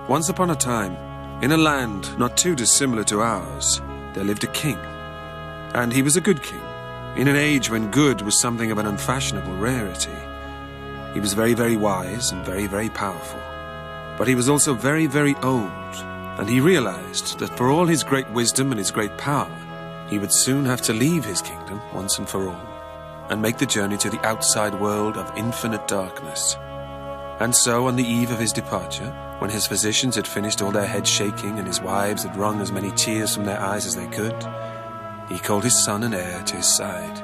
Once upon a time, in a land not too dissimilar to ours, there lived a king. And he was a good king, in an age when good was something of an unfashionable rarity. He was very, very wise and very, very powerful. But he was also very, very old, and he realized that for all his great wisdom and his great power, he would soon have to leave his kingdom once and for all, and make the journey to the outside world of infinite darkness. And so, on the eve of his departure, when his physicians had finished all their heads shaking and his wives had wrung as many tears from their eyes as they could, he called his son and heir to his side.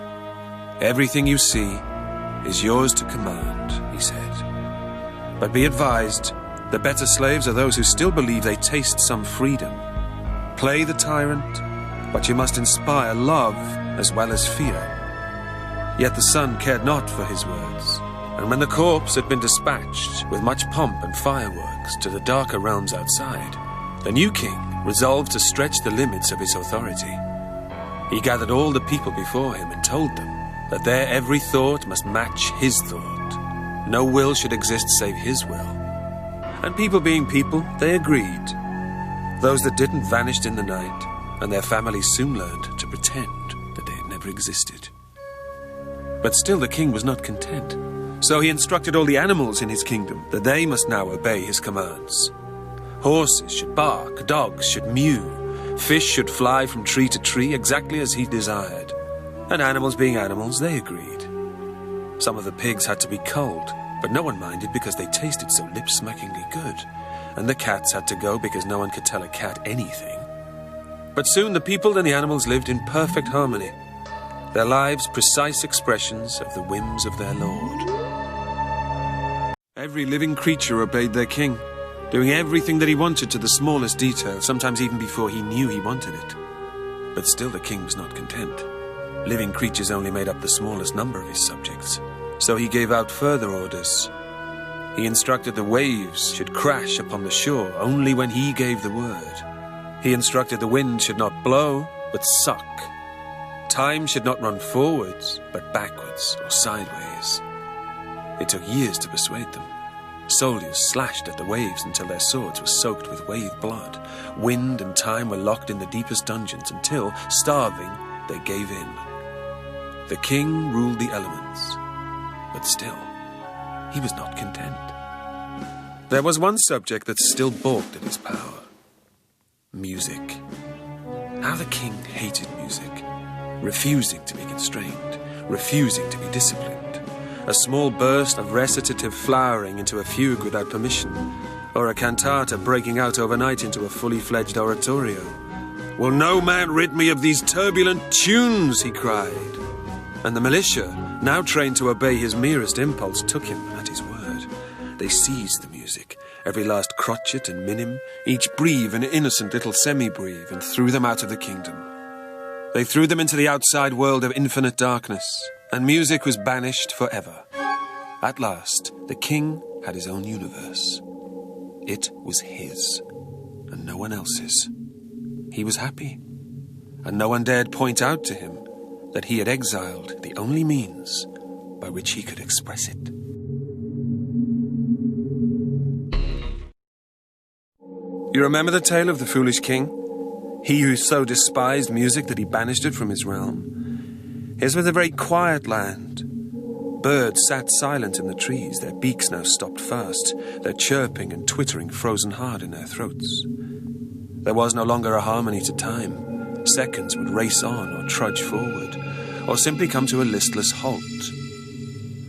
"Everything you see is yours to command," he said. "But be advised, the better slaves are those who still believe they taste some freedom. Play the tyrant, but you must inspire love as well as fear." Yet the son cared not for his words, and when the corpse had been dispatched with much pomp and fireworks to the darker realms outside, the new king resolved to stretch the limits of his authority. He gathered all the people before him and told them that their every thought must match his thought. No will should exist save his will. And people being people, they agreed. Those that didn't vanished in the night, and their families soon learned to pretend that they had never existed. But still the king was not content. So he instructed all the animals in his kingdom that they must now obey his commands. Horses should bark, dogs should mew, fish should fly from tree to tree exactly as he desired. And animals being animals, they agreed. Some of the pigs had to be culled, but no one minded because they tasted so lip-smackingly good. And the cats had to go because no one could tell a cat anything. But soon the people and the animals lived in perfect harmony, their lives precise expressions of the whims of their lord. Every living creature obeyed their king, doing everything that he wanted to the smallest detail, sometimes even before he knew he wanted it. But still the king was not content. Living creatures only made up the smallest number of his subjects, so he gave out further orders. He instructed the waves should crash upon the shore only when he gave the word. He instructed the wind should not blow, but suck. Time should not run forwards, but backwards or sideways. It took years to persuade them. Soldiers slashed at the waves until their swords were soaked with wave blood. Wind and time were locked in the deepest dungeons until, starving, they gave in. The king ruled the elements, but still, he was not content. There was one subject that still balked at his power. Music. How the king hated music, refusing to be constrained, refusing to be disciplined. A small burst of recitative flowering into a fugue without permission, or a cantata breaking out overnight into a fully fledged oratorio. "Will no man rid me of these turbulent tunes?" he cried. And the militia, now trained to obey his merest impulse, took him at his word. They seized the music, every last crotchet and minim, each breve and innocent little semi-breve, and threw them out of the kingdom. They threw them into the outside world of infinite darkness, and music was banished forever. At last, the king had his own universe. It was his, and no one else's. He was happy, and no one dared point out to him that he had exiled the only means by which he could express it. You remember the tale of the foolish king? He who so despised music that he banished it from his realm. His was a very quiet land. Birds sat silent in the trees, their beaks now stopped fast, their chirping and twittering frozen hard in their throats. There was no longer a harmony to time. Seconds would race on or trudge forward, or simply come to a listless halt.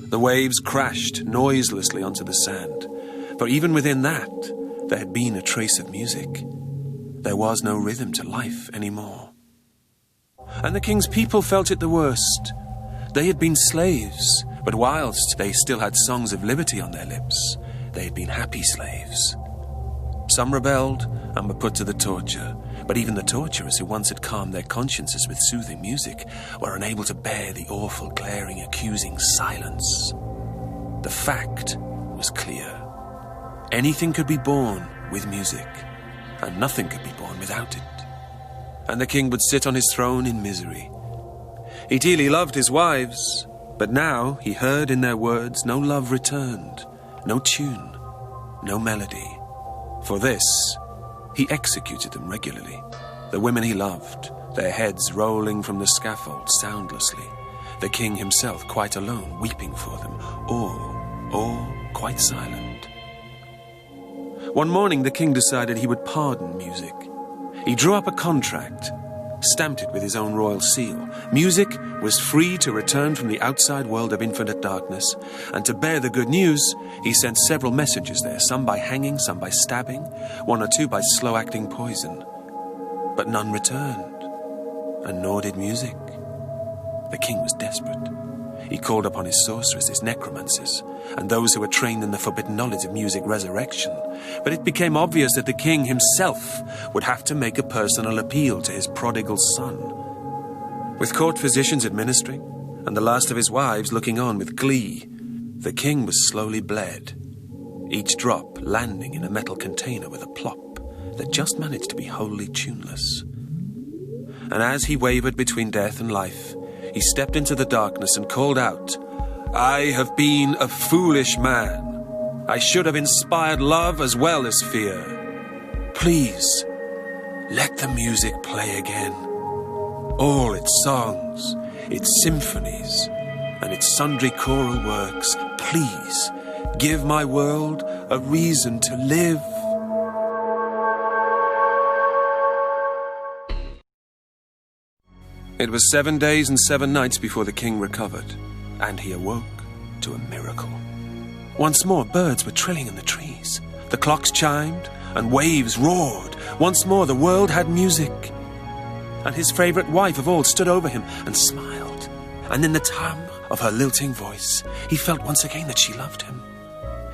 The waves crashed noiselessly onto the sand, for even within that, there had been a trace of music. There was no rhythm to life anymore. And the king's people felt it the worst. They had been slaves, but whilst they still had songs of liberty on their lips, they had been happy slaves. Some rebelled and were put to the torture, but even the torturers who once had calmed their consciences with soothing music were unable to bear the awful, glaring, accusing silence. The fact was clear. Anything could be born with music, and nothing could be born without it. And the king would sit on his throne in misery. He dearly loved his wives, but now he heard in their words no love returned, no tune, no melody. For this, he executed them regularly, the women he loved, their heads rolling from the scaffold soundlessly, the king himself quite alone, weeping for them, or quite silent. One morning the king decided he would pardon music. He drew up a contract, stamped it with his own royal seal. Music was free to return from the outside world of infinite darkness, and to bear the good news, he sent several messengers there, some by hanging, some by stabbing, one or two by slow-acting poison. But none returned, and nor did music. The king was desperate. He called upon his sorcerers, his necromancers, and those who were trained in the forbidden knowledge of music resurrection. But it became obvious that the king himself would have to make a personal appeal to his prodigal son. With court physicians administering, and the last of his wives looking on with glee, the king was slowly bled, each drop landing in a metal container with a plop that just managed to be wholly tuneless. And as he wavered between death and life, he stepped into the darkness and called out, "I have been a foolish man. I should have inspired love as well as fear. Please, let the music play again. All its songs, its symphonies, and its sundry choral works. Please, give my world a reason to live." It was 7 days and 7 nights before the king recovered, and he awoke to a miracle. Once more, birds were trilling in the trees. The clocks chimed, and waves roared. Once more, the world had music. And his favorite wife of all stood over him and smiled. And in the timbre of her lilting voice, he felt once again that she loved him.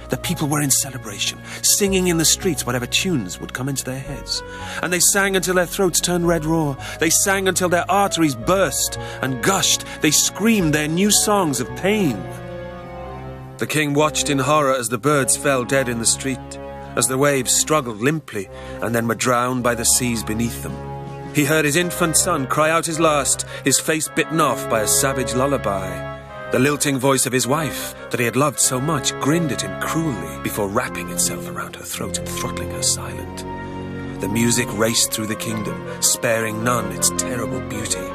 The people were in celebration, singing in the streets whatever tunes would come into their heads. And they sang until their throats turned red raw. They sang until their arteries burst and gushed. They screamed their new songs of pain. The king watched in horror as the birds fell dead in the street, as the waves struggled limply and then were drowned by the seas beneath them. He heard his infant son cry out his last, his face bitten off by a savage lullaby. The lilting voice of his wife, that he had loved so much, grinned at him cruelly before wrapping itself around her throat and throttling her silent. The music raced through the kingdom, sparing none its terrible beauty.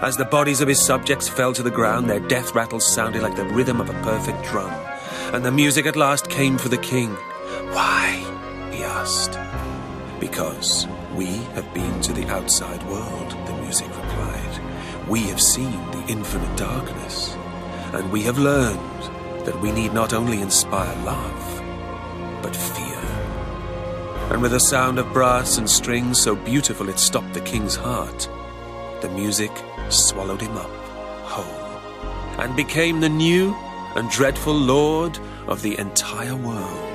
As the bodies of his subjects fell to the ground, their death rattles sounded like the rhythm of a perfect drum. And the music at last came for the king. "Why?" he asked. "Because we have been to the outside world," the music replied. "We have seen the infinite darkness, and we have learned that we need not only inspire love, but fear." And with a sound of brass and strings so beautiful it stopped the king's heart, the music swallowed him up whole, and became the new and dreadful lord of the entire world.